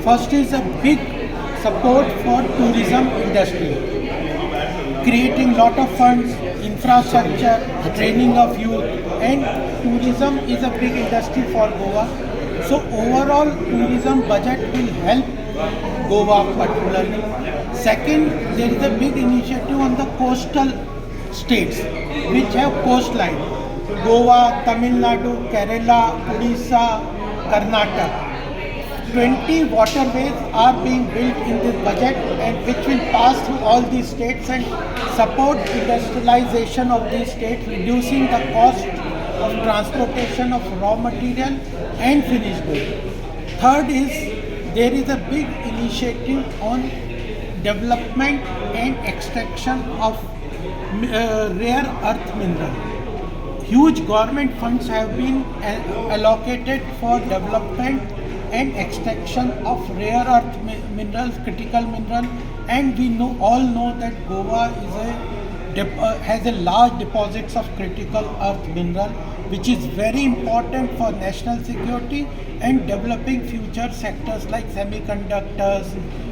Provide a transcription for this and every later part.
First is a big support for tourism industry, creating lot of funds, infrastructure, training of youth, and tourism is a big industry for Goa. So overall tourism budget will help Goa particularly. Second, there is a big initiative on the coastal states which have coastline. Goa, Tamil Nadu, Kerala, Odisha, Karnataka. 20 waterways are being built in this budget and which will pass through all these states and support industrialization of these states, reducing the cost of transportation of raw material and finished goods. Third is there is a big initiative on development and extraction of rare earth mineral. Huge government funds have been allocated for development and extraction of rare earth minerals, critical mineral, and we all know that Goa is has a large deposits of critical earth mineral, which is very important for national security and developing future sectors like semiconductors,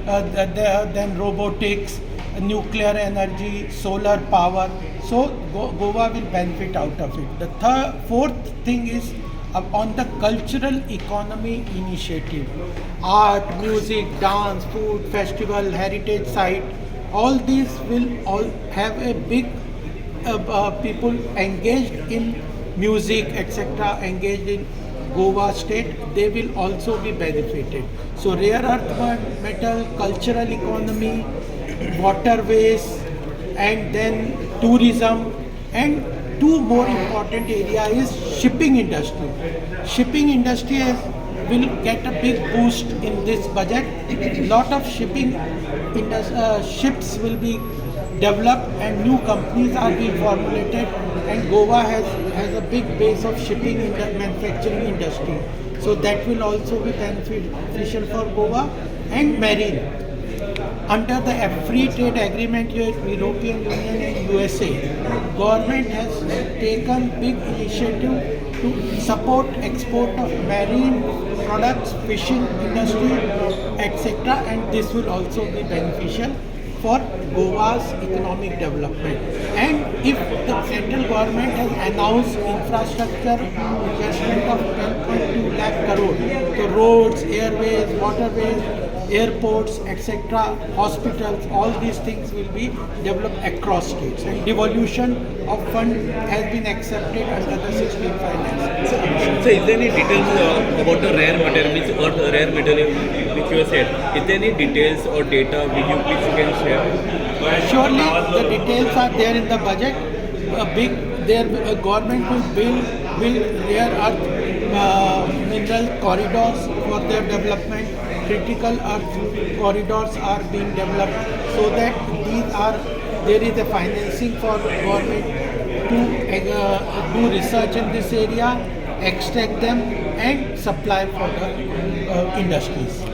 then robotics, nuclear energy, solar power. So Goa will benefit out of it. The fourth thing is on the cultural economy initiative. Art, music, dance, food, festival, heritage site, all these will all have a big people engaged in music, etc., engaged in Goa state, they will also be benefited. So rare earth metal, cultural economy, waterways, and then tourism, and two more important area is shipping industry. Shipping industry will get a big boost in this budget. Lot of shipping ships will be developed and new companies are being formulated, and Goa has a big base of shipping in the manufacturing industry. So that will also be beneficial for Goa. And marine. Under the free trade agreement here, European Union and USA, government has taken big initiative to support export of marine products, fishing industry, etc. And this will also be beneficial for Goa's economic development. And if the central government has announced infrastructure investment of 10.2 lakh crore, so roads, airways, waterways, airports, etc., hospitals, all these things will be developed across states. And devolution of fund has been accepted under the 16 Finance. So is there any details about the rare material, or the rare material which you have said? Is there any details or data which you can share? Surely the details are there in the budget. Government will build rare earth mineral corridors for their development. Critical earth corridors are being developed so that there is a financing for government to do research in this area, extract them and supply for the industries.